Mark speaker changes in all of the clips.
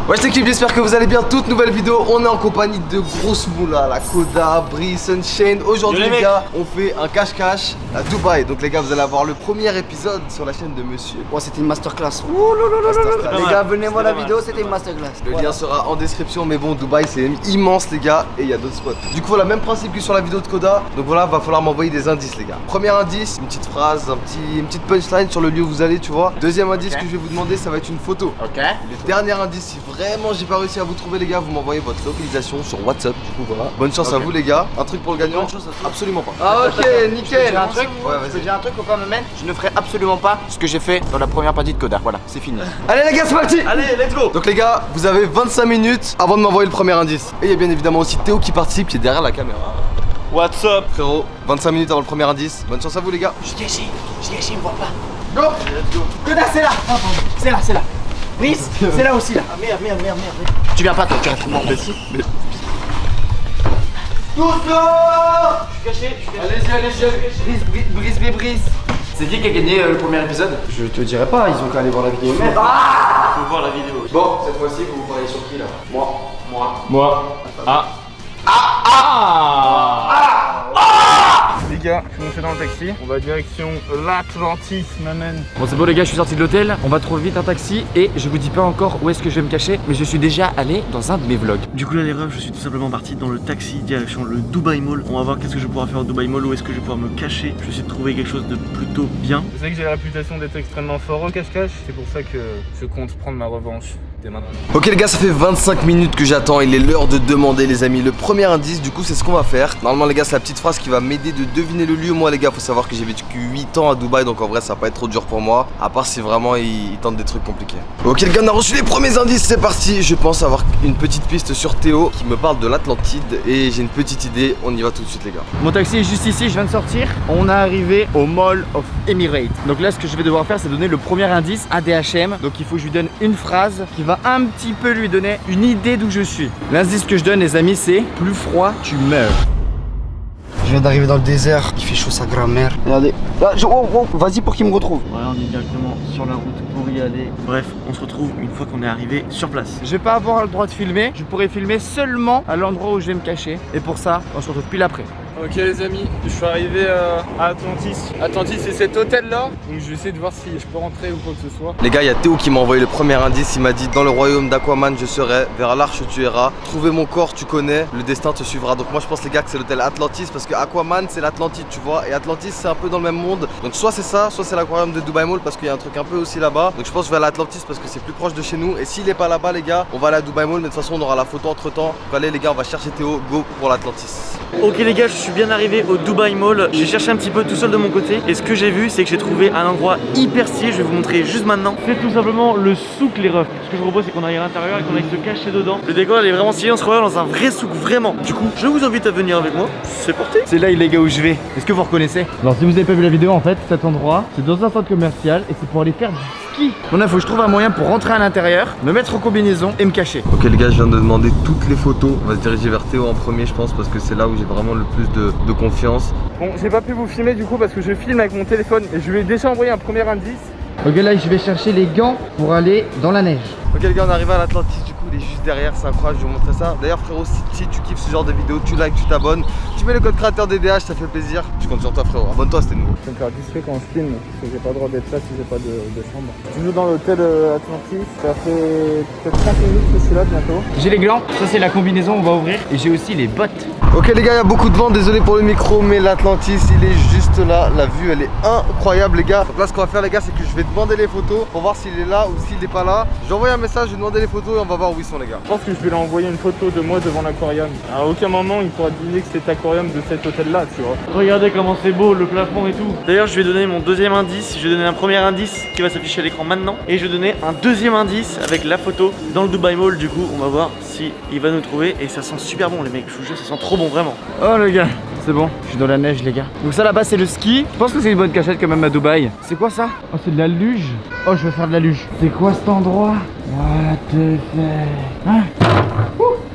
Speaker 1: Ouais, l'équipe, j'espère que vous allez bien. Toute nouvelle vidéo, on est en compagnie de grosses moulas, la Koda, Brice, Unchained. Aujourd'hui les gars, on fait un cache-cache à Dubaï. Donc les gars, vous allez avoir le premier épisode sur la chaîne de monsieur.
Speaker 2: Ouais, c'était une masterclass.
Speaker 1: Masterclass.
Speaker 2: Les gars, venez voir la vidéo, c'était une masterclass.
Speaker 1: Le lien sera en description, mais bon, Dubaï c'est immense les gars, et il y a d'autres spots. Du coup, voilà, même principe que sur la vidéo de Koda. Donc voilà, va falloir m'envoyer des indices les gars. Premier indice, une petite phrase, une petite punchline sur le lieu où vous allez, tu vois. Deuxième indice que je vais vous demander, ça va être une photo.
Speaker 3: Ok.
Speaker 1: Le dernier indice, si vraiment j'ai pas réussi à vous trouver les gars, vous m'envoyez votre localisation sur WhatsApp. Du coup voilà. Bonne chance à vous les gars. Un truc pour le gagnant? Absolument pas.
Speaker 2: Ah ok, nickel.
Speaker 3: Un truc,
Speaker 1: Ouais,
Speaker 3: je peux
Speaker 1: vas-y.
Speaker 3: dire un truc au me mène. Je ne ferai absolument pas ce que j'ai fait dans la première partie de Koda. Voilà, c'est fini.
Speaker 1: Allez les gars, c'est parti.
Speaker 3: Allez, let's go.
Speaker 1: Donc les gars, vous avez 25 minutes avant de m'envoyer le premier indice. Et il y a bien évidemment aussi Théo qui participe, qui est derrière la caméra.
Speaker 3: What's up?
Speaker 1: Frérot, 25 minutes avant le premier indice. Bonne chance à vous les gars.
Speaker 3: Je suis ici, il me voit pas.
Speaker 1: Go.
Speaker 3: Koda, c'est là. C'est là, c'est là. Brice, c'est là aussi là. Ah, merde. Tu viens pas toi, tu restes mort dessus.
Speaker 1: Tous là.
Speaker 3: Je suis caché.
Speaker 1: Allez-y. Brice.
Speaker 3: C'est qui a gagné le premier épisode?
Speaker 2: Je te dirai pas, ils ont qu'à aller voir la vidéo.
Speaker 3: Faut voir la vidéo.
Speaker 1: Bon, cette fois-ci, vous vous parlez sur qui là?
Speaker 3: Moi.
Speaker 4: Les gars, je suis monté dans le taxi, on va direction l'Atlantis, m'amène.
Speaker 5: Bon c'est bon les gars, je suis sorti de l'hôtel, on va trouver vite un taxi et je vous dis pas encore où est-ce que je vais me cacher, mais je suis déjà allé dans un de mes vlogs.
Speaker 6: Du coup là les refs, je suis tout simplement parti dans le taxi direction le Dubai Mall. On va voir qu'est-ce que je vais pouvoir faire au Dubai Mall, où est-ce que je vais pouvoir me cacher. Je vais essayer de trouver quelque chose de plutôt bien.
Speaker 4: Je sais que j'ai la réputation d'être extrêmement fort au cache-cache, c'est pour ça que je compte prendre ma revanche dès maintenant.
Speaker 1: Ok les gars, ça fait 25 minutes que j'attends, il est l'heure de demander les amis le premier indice. Du coup c'est ce qu'on va faire. Normalement les gars, c'est la petite phrase qui va m'aider de deviner le lieu. Moi les gars, faut savoir que j'ai vécu 8 ans à Dubaï, donc en vrai ça va pas être trop dur pour moi, à part si vraiment ils tentent des trucs compliqués. Ok les gars, on a reçu les premiers indices, c'est parti. Je pense avoir une petite piste sur Théo qui me parle de l'Atlantide, et j'ai une petite idée, on y va tout de suite les gars.
Speaker 5: Mon taxi est juste ici, je viens de sortir. On est arrivé au Mall of Emirates. Donc là ce que je vais devoir faire, c'est donner le premier indice à DHM. Donc il faut que je lui donne une phrase qui va un petit peu lui donner une idée d'où je suis. L'indice que je donne les amis, c'est plus froid tu meurs.
Speaker 2: Je viens d'arriver dans le désert, il fait chaud sa grand-mère. Regardez. Là, vas-y pour qu'il me retrouve.
Speaker 6: Voilà, on est directement sur la route pour y aller. Bref, on se retrouve une fois qu'on est arrivé sur place.
Speaker 5: Je vais pas avoir le droit de filmer, je pourrai filmer seulement à l'endroit où je vais me cacher. Et pour ça, on se retrouve pile après.
Speaker 4: Ok les amis, je suis arrivé à Atlantis. Atlantis c'est cet hôtel là, donc je vais essayer de voir si je peux rentrer ou quoi que ce soit.
Speaker 1: Les gars, il y a Théo qui m'a envoyé le premier indice. Il m'a dit: dans le royaume d'Aquaman je serai, vers l'arche tu iras, trouver mon corps tu connais, le destin te suivra. Donc moi je pense les gars que c'est l'hôtel Atlantis, parce que Aquaman c'est l'Atlantide tu vois, et Atlantis c'est un peu dans le même monde. Donc soit c'est ça, soit c'est l'aquarium de Dubai Mall, parce qu'il y a un truc un peu aussi là-bas. Donc je pense que je vais à l'Atlantis parce que c'est plus proche de chez nous, et s'il est pas là-bas les gars, on va aller à Dubai Mall, mais de toute façon on aura la photo entre temps. Donc allez les gars, on va chercher Théo, go pour l'Atlantis.
Speaker 6: Ok les gars, je suis bien arrivé au Dubai Mall. J'ai cherché un petit peu tout seul de mon côté, et ce que j'ai vu c'est que j'ai trouvé un endroit hyper stylé. Je vais vous montrer juste maintenant. C'est tout simplement le souk les refs. Ce que je vous propose c'est qu'on aille à l'intérieur et qu'on aille se cacher dedans. Le décor il est vraiment stylé, on se retrouve dans un vrai souk vraiment. Du coup je vous invite à venir avec moi, c'est parti.
Speaker 5: C'est là les gars où je vais. Est-ce que vous reconnaissez? Alors si vous avez pas vu la vidéo, en fait cet endroit c'est dans un centre commercial et c'est pour aller faire du ski. Bon là faut que je trouve un moyen pour rentrer à l'intérieur, me mettre en combinaison et me cacher.
Speaker 1: Ok les gars, je viens de demander toutes les photos. On va se diriger vers Théo en premier je pense, parce que c'est là où j'ai vraiment le plus de confiance.
Speaker 4: Bon, j'ai pas pu vous filmer du coup parce que je filme avec mon téléphone et je lui ai déjà envoyé un premier indice.
Speaker 5: Ok là je vais chercher les gants pour aller dans la neige.
Speaker 1: Ok les gars, on arrive à l'Atlantis, du coup il est juste derrière, c'est incroyable, je vais vous montrer ça. D'ailleurs frérot, si tu kiffes ce genre de vidéo, tu likes, tu t'abonnes, tu mets le code créateur DDH, ça fait plaisir. Je compte sur toi frérot, abonne-toi, c'était nouveau.
Speaker 4: Je vais me faire discret quand je filme parce que j'ai pas le droit d'être là si j'ai pas de chambre. Toujours dans l'hôtel Atlantis, ça fait peut-être 30 minutes que je suis là bientôt.
Speaker 5: J'ai les gants, ça c'est la combinaison, on va ouvrir. Et j'ai aussi les bottes.
Speaker 1: Ok les gars, il y a beaucoup de vent, désolé pour le micro, mais l'Atlantis il est juste là, la vue elle est incroyable les gars. Donc là ce qu'on va faire les gars, c'est que je vais demander les photos pour voir s'il est là ou s'il est pas là. Je vais envoyer un message, je vais demander les photos et on va voir où ils sont les gars.
Speaker 4: Je pense que je vais lui envoyer une photo de moi devant l'aquarium. À aucun moment il pourra deviner que c'est l'aquarium de cet hôtel là, tu vois.
Speaker 6: Regardez comment c'est beau, le plafond et tout. D'ailleurs je vais donner mon deuxième indice. Je vais donner un premier indice qui va s'afficher à l'écran maintenant, et je vais donner un deuxième indice avec la photo dans le Dubai Mall. Du coup on va voir si il va nous trouver, et ça sent super bon les mecs, je vous jure ça sent trop bon vraiment.
Speaker 5: Oh les gars, c'est bon, je suis dans la neige les gars. Donc ça là-bas c'est le ski. Je pense que c'est une bonne cachette quand même à Dubaï. C'est quoi ça? Oh c'est de la luge. Oh je veux faire de la luge. C'est quoi cet endroit? What the fuck? Hein?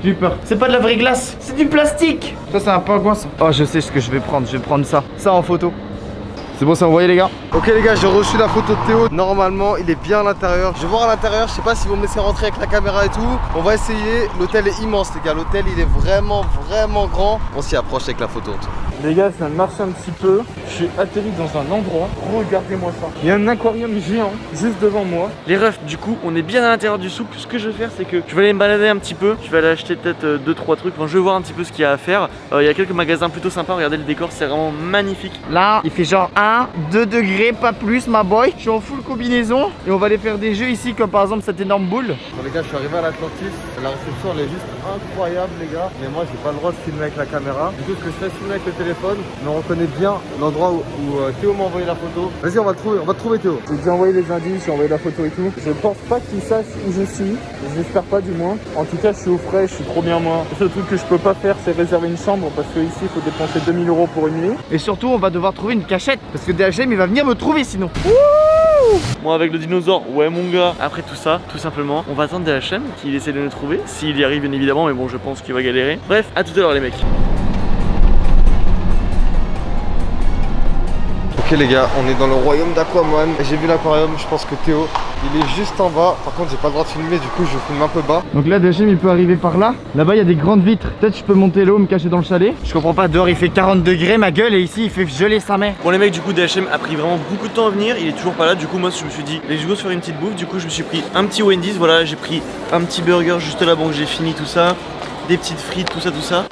Speaker 5: J'ai eu peur.
Speaker 6: C'est pas de la vraie glace, c'est du plastique.
Speaker 5: Ça c'est un pingouin ça. Oh je sais ce que je vais prendre ça. Ça en photo. C'est bon, c'est envoyé les gars.
Speaker 1: Ok les gars, j'ai reçu la photo de Théo. Normalement, il est bien à l'intérieur. Je vais voir à l'intérieur, je sais pas si vous me laissez rentrer avec la caméra et tout. On va essayer. L'hôtel est immense les gars. L'hôtel il est vraiment grand. On s'y approche avec la photo.
Speaker 4: Les gars, ça marche un petit peu. Je suis atterri dans un endroit. Regardez-moi ça. Il y a un aquarium géant juste devant moi.
Speaker 6: Les refs, du coup, on est bien à l'intérieur du souk. Ce que je vais faire, c'est que je vais aller me balader un petit peu. Je vais aller acheter peut-être 2-3 trucs. Enfin, je vais voir un petit peu ce qu'il y a à faire. Il y a quelques magasins plutôt sympas. Regardez le décor, c'est vraiment magnifique.
Speaker 5: Là, il fait genre 1-2 degrés, pas plus, ma boy. Je suis en full combinaison et on va aller faire des jeux ici, comme par exemple cette énorme boule.
Speaker 1: Bon les gars, je suis arrivé à l'Atlantis. La réception elle est juste incroyable les gars. Mais moi j'ai pas le droit de filmer avec la caméra. Du coup ce que je fais, filmer avec le téléphone. Mais on reconnaît bien l'endroit où Théo m'a envoyé la photo. Vas-y, on va te trouver Théo.
Speaker 4: J'ai déjà envoyé les indices, j'ai envoyé la photo et tout. Je pense pas qu'ils sachent où je suis. J'espère pas du moins. En tout cas, je suis au frais, je suis trop bien moi. Le seul truc que je peux pas faire, c'est réserver une chambre parce que ici il faut dépenser 2000 € pour une nuit.
Speaker 5: Et surtout, on va devoir trouver une cachette parce que DHM il va venir me trouver sinon.
Speaker 6: Moi avec le dinosaure, ouais mon gars. Après tout ça, tout simplement, on va attendre DHM qu'il essaie de nous trouver. S'il y arrive bien évidemment, mais bon je pense qu'il va galérer. Bref, à tout à l'heure les mecs.
Speaker 1: Ok les gars, on est dans le royaume d'Aquaman. J'ai vu l'aquarium, je pense que Théo, il est juste en bas. Par contre j'ai pas le droit de filmer, du coup je filme un peu bas.
Speaker 5: Donc là, DHM il peut arriver par là. Là-bas, il y a des grandes vitres. Peut-être je peux monter là-haut, me cacher dans le chalet. Je comprends pas, dehors il fait 40 degrés ma gueule et ici il fait geler sa mère.
Speaker 6: Bon les mecs, du coup DHM a pris vraiment beaucoup de temps à venir. Il est toujours pas là. Du coup moi je me suis dit, les go se faire une petite bouffe. Du coup je me suis pris un petit Wendy's. Voilà, j'ai pris un petit burger juste là, bon que j'ai fini tout ça. Des petites frites, tout ça.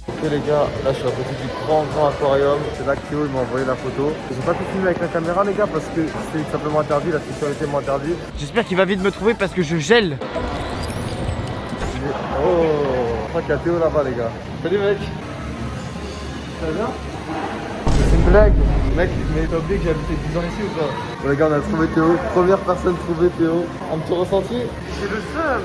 Speaker 1: Ok les gars, là je suis à côté du grand aquarium. C'est là que Théo il m'a envoyé la photo. J'ai pas pu filmer avec la caméra les gars parce que c'est simplement interdit, la sécurité m'a interdit.
Speaker 5: J'espère qu'il va vite me trouver parce que je gèle.
Speaker 1: Oh, je crois qu'il y a Théo là-bas les gars. Salut mec. Ça va bien?
Speaker 4: C'est une blague.
Speaker 1: Mec, mais t'as oublié que j'ai habité 10 ans ici ou pas? Bon les gars, on a trouvé Théo. Première personne trouvée Théo. Un petit ressenti? C'est le seum.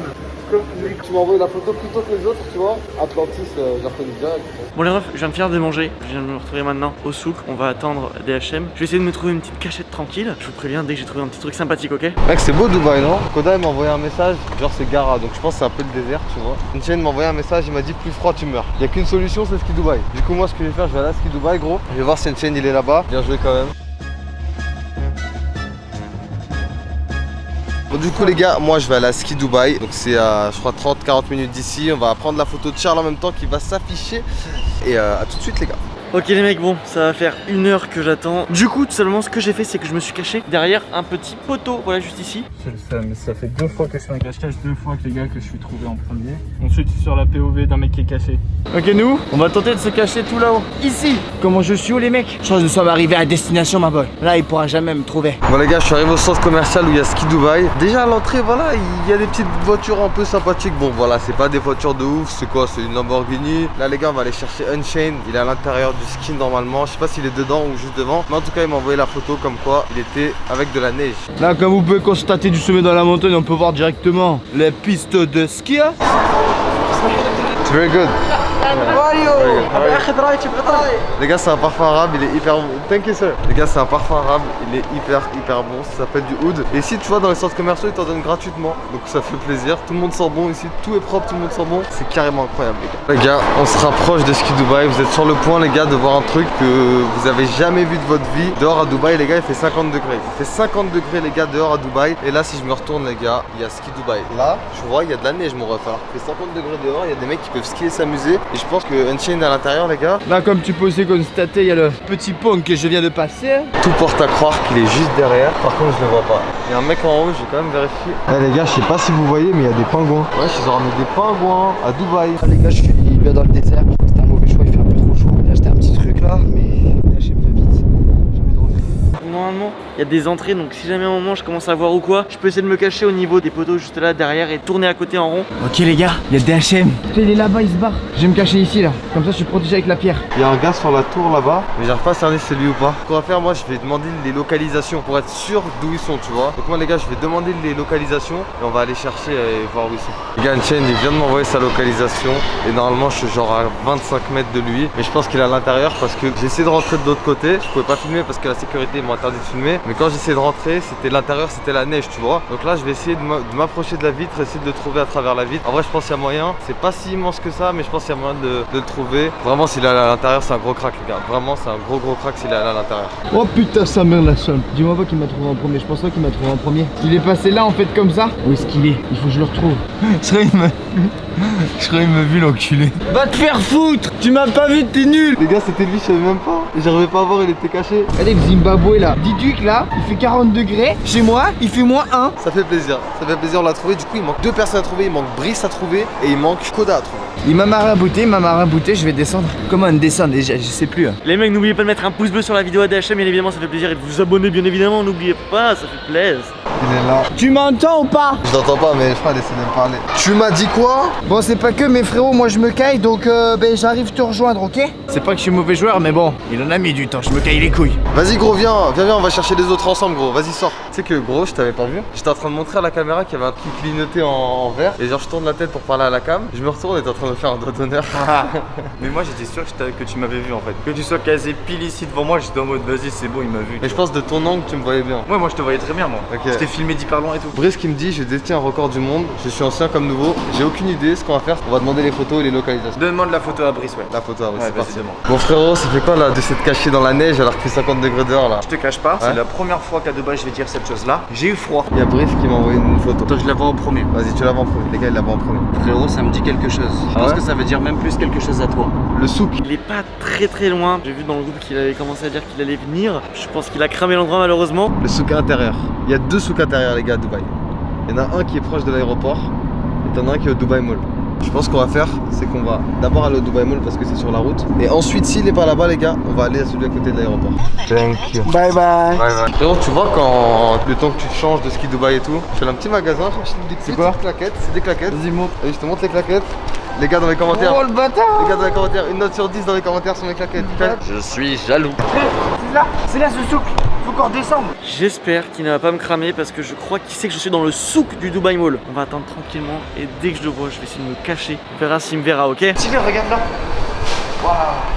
Speaker 1: Tu m'as envoyé la photo plus tôt que les autres, tu vois. Atlantis, j'ai reconnu direct.
Speaker 6: Bon les refs, je viens de finir de manger. Je viens de me retrouver maintenant au souk. On va attendre DHM. Je vais essayer de me trouver une petite cachette tranquille. Je vous préviens dès que j'ai trouvé un petit truc sympathique, ok?
Speaker 1: Mec, c'est beau Dubaï, non? Koda il m'a envoyé un message, genre c'est Gara, donc je pense que c'est un peu le désert, tu vois. Une chaîne m'a envoyé un message, il m'a dit plus froid tu meurs. Il y a qu'une solution, c'est Ski Dubaï. Du coup moi ce que je vais faire, je vais aller à Ski Dubaï gros. Je vais voir si une chaîne il est là-bas. Bien joué quand même. Bon du coup les gars, moi je vais aller à Ski Dubaï. Donc c'est à je crois 30-40 minutes d'ici. On va prendre la photo de Charles en même temps qui va s'afficher. Et à tout de suite les gars.
Speaker 6: Ok les mecs, bon, ça va faire 1 heure que j'attends. Du coup, tout simplement, ce que j'ai fait, c'est que je me suis caché derrière un petit poteau, voilà, juste ici.
Speaker 4: C'est le seum. Ça fait 2 fois que je fais un cache-cache, 2 fois que les gars que je suis trouvé en premier. Ensuite sur la POV d'un mec qui est caché.
Speaker 5: Ok, nous, on va tenter de se cacher tout là-haut. Ici. Comment je suis où les mecs? Je pense que nous sommes arrivés à destination ma boy. Là, il pourra jamais me trouver.
Speaker 1: Bon les gars, je suis arrivé au centre commercial où il y a Ski Dubaï. Déjà à l'entrée, voilà, il y a des petites voitures un peu sympathiques. Bon voilà, c'est pas des voitures de ouf, c'est quoi? C'est une Lamborghini. Là les gars, on va aller chercher Unchained. Il est à l'intérieur du skin normalement. Je sais pas s'il est dedans ou juste devant. Mais en tout cas, il m'a envoyé la photo comme quoi il était avec de la neige.
Speaker 5: Là, comme vous pouvez constater du sommet dans la montagne, on peut voir directement les pistes de ski.
Speaker 1: It's very good. Les gars, c'est un parfum arabe, il est hyper bon. Thank you sir. Les gars, c'est un parfum arabe, il est hyper bon. Ça s'appelle du oud. Et ici, tu vois, dans les centres commerciaux, ils t'en donnent gratuitement. Donc ça fait plaisir. Tout le monde sent bon ici, tout est propre, tout le monde sent bon. C'est carrément incroyable, les gars. Les gars, on se rapproche de Ski Dubaï. Vous êtes sur le point, les gars, de voir un truc que vous avez jamais vu de votre vie. Dehors à Dubaï, les gars, il fait 50 degrés. Il fait 50 degrés, les gars, dehors à Dubaï. Et là, si je me retourne, les gars, il y a Ski Dubaï. Là, je vois, il y a de la neige, mon ref. Alors qu'il fait 50 degrés dehors, il y a des mecs qui peuvent skier, s'amuser. Et je pense que Unchained à l'intérieur, les gars.
Speaker 5: Là, comme tu peux aussi constater, il y a le petit pont que je viens de passer.
Speaker 1: Tout porte à croire qu'il est juste derrière. Par contre, je le vois pas. Il y a un mec en haut, je vais quand même vérifier. Les gars, je sais pas si vous voyez, mais il y a des pingouins. Ouais, ils ont ramené des pingouins à Dubaï.
Speaker 2: Les gars, je suis bien dans le désert. C'était un mauvais choix, il fait un peu trop chaud. J'ai acheté un petit truc là, mais là, j'aime bien vite. J'ai envie de rentrer.
Speaker 6: Normalement, il y a des entrées, donc si jamais à un moment je commence à voir ou quoi, je peux essayer de me cacher au niveau des poteaux juste là derrière et tourner à côté en rond.
Speaker 5: Ok les gars, il y a DHM. Il est là-bas, il se barre. Je vais me cacher ici là. Comme ça, je suis protégé avec la pierre.
Speaker 1: Il y a un gars sur la tour là-bas, mais j'arrive pas à cerner si c'est lui ou pas. Ce qu'on va faire, moi, je vais demander les localisations pour être sûr d'où ils sont, tu vois. Donc moi, les gars, je vais demander les localisations et on va aller chercher et voir où ils sont. Les gars, Unchained, il vient de m'envoyer sa localisation et normalement, je suis genre à 25 mètres de lui. Mais je pense qu'il est à l'intérieur parce que j'ai essayé de rentrer de l'autre côté. Je pouvais pas filmer parce que la sécurité m'a interdit de filmer. Mais quand j'essaie de rentrer, c'était l'intérieur, c'était la neige, tu vois. Donc là, je vais essayer de m'approcher de la vitre, essayer de le trouver à travers la vitre. En vrai, je pense qu'il y a moyen. C'est pas si immense que ça, mais je pense qu'il y a moyen de le trouver. Vraiment, s'il est à l'intérieur, c'est un gros crack, les gars. Vraiment, c'est un gros crack s'il est à l'intérieur.
Speaker 5: Oh putain, sa mère la somme. Dis-moi pas qu'il m'a trouvé en premier. Je pense pas qu'il m'a trouvé en premier. Il est passé là en fait comme ça. Où est-ce qu'il est? Il faut que je le retrouve. Je crois qu'il m'a vu l'enculé. Va te faire foutre! Tu m'as pas vu, t'es nul!
Speaker 1: Les gars, c'était lui, je savais même pas. J'arrivais pas à voir, il était caché.
Speaker 5: Allez, le Zimbabwe là. Dis-tu que là, il fait 40 degrés. Chez moi, il fait moins 1.
Speaker 1: Ça fait plaisir, on l'a trouvé. Du coup, il manque 2 personnes à trouver. Il manque Brice à trouver et il manque Koda à trouver.
Speaker 5: Il m'a marabouté, je vais descendre. Comment descendre déjà? Je sais plus.
Speaker 6: Les mecs, n'oubliez pas de mettre un pouce bleu sur la vidéo ADHM, bien évidemment, ça fait plaisir. Et de vous abonner, bien évidemment, n'oubliez pas, ça fait plaisir.
Speaker 1: Il est là.
Speaker 5: Tu m'entends ou pas?
Speaker 1: Je t'entends pas, mais je crois essayer de me parler. Tu m'as dit quoi?
Speaker 5: Bon, c'est pas que mes frérots, moi je me caille donc j'arrive te rejoindre, ok? C'est pas que je suis mauvais joueur, mais bon, il en a mis du temps, je me caille les couilles.
Speaker 1: Vas-y gros, viens, on va chercher les autres ensemble gros, vas-y sors. Tu sais que gros, je t'avais pas vu. J'étais en train de montrer à la caméra qu'il y avait un truc clignoté en vert. Et genre je tourne la tête pour parler à la cam. Je me retourne et t'es en train de me faire un doigt d'honneur.
Speaker 5: Mais moi j'étais sûr que tu m'avais vu en fait. Que tu sois casé pile ici devant moi, j'étais en mode vas-y c'est bon, il m'a vu.
Speaker 1: Mais je pense de ton angle tu me voyais bien.
Speaker 5: Ouais, moi je te voyais très bien moi.
Speaker 1: Ok.
Speaker 5: Je t'ai filmé d'hyper loin et tout.
Speaker 1: Brice qui me dit je détiens un record du monde, je suis ancien comme nouveau, j'ai aucune idée ce qu'on va faire, on va demander les photos et les localisations.
Speaker 5: Demande la photo à Brice, ouais.
Speaker 1: La photo, oui,
Speaker 5: Ouais,
Speaker 1: c'est parti.
Speaker 5: vas-y, demande.
Speaker 1: Bon frérot, ça fait quoi là de s'être caché dans la neige alors qu'il fait 50 degrés dehors là?
Speaker 5: Je te cache pas,
Speaker 1: Ouais.
Speaker 5: c'est la première fois qu'à Dubaï je vais dire cette chose là. J'ai eu froid.
Speaker 1: Il y a Brice qui m'a envoyé une photo.
Speaker 5: Toi je la vois en premier.
Speaker 1: Vas-y, tu la vois en premier, les gars, il la voit en premier.
Speaker 5: Frérot, ça me dit quelque chose. Je
Speaker 1: Ah
Speaker 5: pense
Speaker 1: ouais
Speaker 5: que ça veut dire même plus quelque chose à toi.
Speaker 1: Le souk.
Speaker 6: Il est pas très loin. J'ai vu dans le groupe qu'il avait commencé à dire qu'il allait venir. Je pense qu'il a cramé l'endroit malheureusement.
Speaker 1: Le souk intérieur. Il y a 2 souks intérieurs les gars à Dubaï. Il y en a un qui est proche de l'aéroport et t'en as un qui est au Dubai Mall. Je pense qu'on va faire, c'est qu'on va d'abord aller au Dubai Mall parce que c'est sur la route. Et ensuite, s'il n'est pas là-bas les gars, on va aller à celui à côté de l'aéroport. Thank you.
Speaker 5: Bye bye.
Speaker 1: Frérot, tu vois quand le temps que tu te changes de ski Dubaï et tout, je fais un petit magasin, je achète des petites claquettes, c'est des claquettes.
Speaker 5: Vas-y, monte.
Speaker 1: Vas-y, je te montre les claquettes. Les gars dans les commentaires.
Speaker 5: Oh le bâtard.
Speaker 1: Les gars dans les commentaires, une note sur 10 dans les commentaires sur mes claquettes. Je suis jaloux.
Speaker 5: C'est là ce souk. Faut qu'on redescende.
Speaker 6: J'espère qu'il ne va pas me cramer parce que je crois qu'il sait que je suis dans le souk du Dubai Mall. On va attendre tranquillement et dès que je le vois, je vais essayer de me cacher. On verra s'il me verra, ok?
Speaker 5: Tiens, regarde là.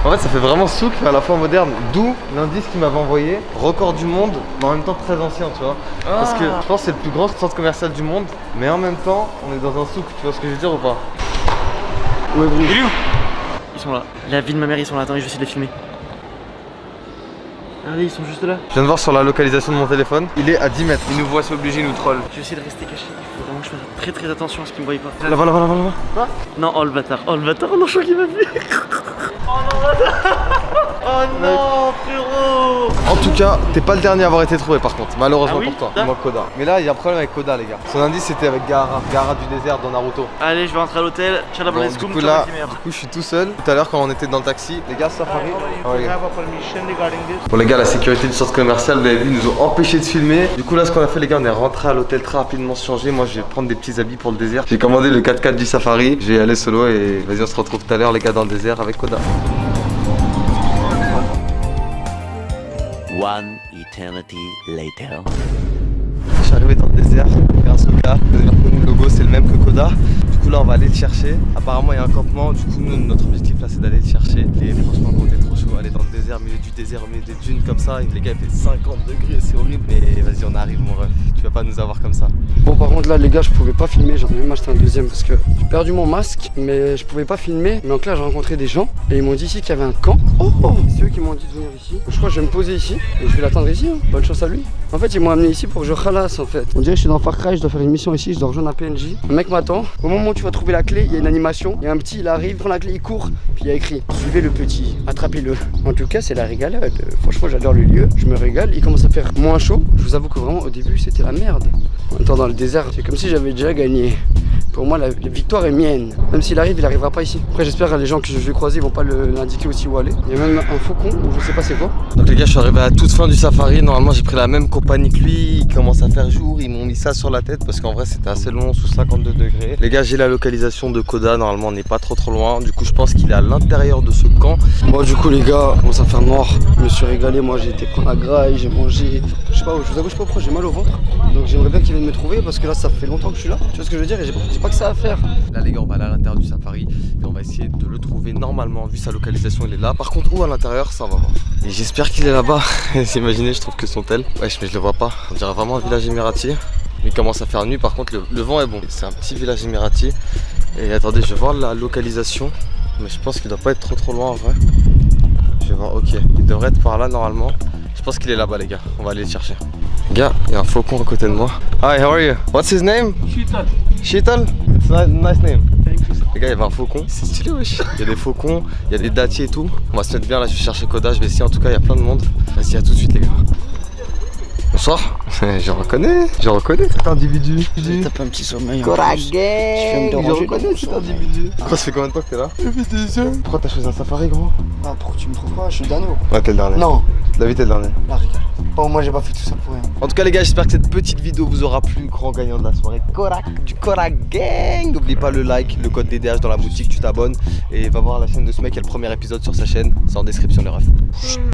Speaker 1: En fait, ça fait vraiment souk à la fois moderne. D'où l'indice qu'il m'avait envoyé. Record du monde, mais en même temps très ancien, tu vois. Parce que je pense que c'est le plus grand centre commercial du monde, mais en même temps, on est dans un souk. Tu vois ce que je veux dire ou pas?
Speaker 6: Ouais, Bruce. Il est où? Ils sont là. La vie de ma mère, ils sont là. Attends, je vais essayer de les filmer. Allez, ils sont juste là.
Speaker 1: Je viens de voir sur la localisation de mon téléphone, il est à 10 mètres.
Speaker 5: Il nous voit, c'est obligé, il nous troll.
Speaker 6: Je vais essayer de rester caché. Il faut vraiment que je fasse très attention à ce qu'ils me voient pas.
Speaker 1: Là-bas, là-bas, là-bas, là-bas.
Speaker 6: Quoi? Non, oh le bâtard, oh non, je crois qu'il m'a vu. Oh non, bâtard. Oh non, frérot.
Speaker 1: En tout cas, t'es pas le dernier à avoir été trouvé par contre, malheureusement
Speaker 6: Ah oui,
Speaker 1: pour toi.
Speaker 6: ça
Speaker 1: Moi, Koda. Mais là, il y a un problème avec Koda, les gars. Son indice c'était avec Gaara du désert dans Naruto.
Speaker 6: Allez, je vais rentrer à l'hôtel. Ciao la
Speaker 1: Bon,
Speaker 6: blague,
Speaker 1: du coup, là, je suis tout seul. Tout à l'heure, quand on était dans le taxi, les gars, Safari. Oh, les gars. Bon, les gars, la sécurité du centre commercial, vous l'avez vu, nous ont empêché de filmer. Du coup, là, ce qu'on a fait, les gars, on est rentré à l'hôtel très rapidement se changer. Moi, je vais prendre des petits habits pour le désert. J'ai commandé le 4x4 du Safari. Je vais y aller solo et vas-y, on se retrouve tout à l'heure, les gars, dans le désert avec Koda.
Speaker 7: One eternity later.
Speaker 1: Je suis arrivé dans le désert grâce au gars. Vous avez reconnu le logo, c'est le même que Koda. Du coup là on va aller le chercher. Apparemment il y a un campement. Du coup nous, notre objectif là c'est d'aller le chercher. Et franchement gros t'es trop chaud. Aller dans le désert, au milieu du désert, au milieu des dunes comme ça. Et les gars il fait 50 degrés, c'est horrible. Mais vas-y on arrive mon ref. Tu vas pas nous avoir comme ça.
Speaker 2: Bon par contre là les gars je pouvais pas filmer, j'en ai même acheté un deuxième parce que j'ai perdu mon masque mais je pouvais pas filmer. Mais donc là j'ai rencontré des gens et ils m'ont dit ici qu'il y avait un camp. C'est eux qui m'ont dit de venir ici. Je crois que je vais me poser ici et je vais l'attendre ici, hein. Bonne chance à lui. En fait ils m'ont amené ici pour que je khalasse en fait. On dirait que je suis dans Far Cry, je dois faire une mission ici, je dois rejoindre un PNJ. Le mec m'attend, au moment où tu vas trouver la clé, il y a une animation, il y a un petit, il arrive, prend la clé, il court, puis il y a écrit suivez le petit, attrapez-le. En tout cas c'est la régalade, franchement j'adore le lieu, je me régale, il commence à faire moins chaud. Je vous avoue que vraiment au début c'était la merde. En même temps dans le désert, c'est comme si j'avais déjà gagné. Pour moi la victoire est mienne. Même s'il arrive, il arrivera pas ici. Après j'espère que les gens que je vais croiser vont pas l'indiquer aussi où aller. Il y a même un faucon ou je sais pas c'est quoi.
Speaker 1: Donc les gars je suis arrivé à la toute fin du safari. Normalement j'ai pris la même compagnie que lui. Il commence à faire jour, ils m'ont mis ça sur la tête parce qu'en vrai c'était assez long, sous 52 degrés. Les gars j'ai la localisation de Koda, normalement on n'est pas trop loin. Du coup je pense qu'il est à l'intérieur de ce camp.
Speaker 2: Bon du coup les gars, commence à faire noir. Je me suis régalé, moi j'ai été prendre la graille, j'ai mangé. Je sais pas, je vous avoue je sais pas pourquoi j'ai mal au ventre. Donc j'aimerais bien qu'il vienne me trouver parce que là ça fait longtemps que je suis là. Tu vois ce que je veux dire et j'ai pas que ça à faire.
Speaker 1: Là les gars, on va aller à l'intérieur du safari et on va essayer de le trouver normalement. Vu sa localisation, il est là. Par contre, où à l'intérieur, ça on va voir. Et j'espère qu'il est là-bas. Imaginez, je trouve que son tel. Wesh, mais je le vois pas. On dirait vraiment un village émirati. Il commence à faire nuit, par contre le vent est bon. C'est un petit village émirati. Et attendez, je vais voir la localisation. Mais je pense qu'il doit pas être trop loin en vrai. Je vais voir, ok. Il devrait être par là normalement. Je pense qu'il est là-bas les gars. On va aller le chercher. Gars, il y a un faucon à côté de moi. Hi, how are you? What's his name? Sheetal. Sheetal? It's a nice name. Les gars, il y avait un faucon. C'est stylé wesh. Il y a des faucons, il y a des dattiers et tout. On va se mettre bien là, je vais chercher Koda. Je vais essayer en tout cas, il y a plein de monde. Vas-y, à tout de suite les gars. Bonsoir. Je reconnais cet individu.
Speaker 2: J'ai tapé un petit sommeil.
Speaker 1: Je reconnais cet individu. Pourquoi ça fait combien de temps que t'es là? Ça fait 2 ans. Pourquoi t'as choisi un safari gros?
Speaker 2: Ah, pourquoi tu me trouves pas? Je suis le dernier.
Speaker 1: Ouais, t'es le dernier.
Speaker 2: Non.
Speaker 1: David, t'es le dernier.
Speaker 2: La rigole. Oh, moi j'ai pas fait tout ça pour rien.
Speaker 1: En tout cas les gars, j'espère que cette petite vidéo vous aura plu. Grand gagnant de la soirée, Korak du Korak Gang. N'oublie pas le like, le code DDH dans la boutique, tu t'abonnes et va voir la chaîne de ce mec. Il y a le premier épisode sur sa chaîne, c'est en description les refs.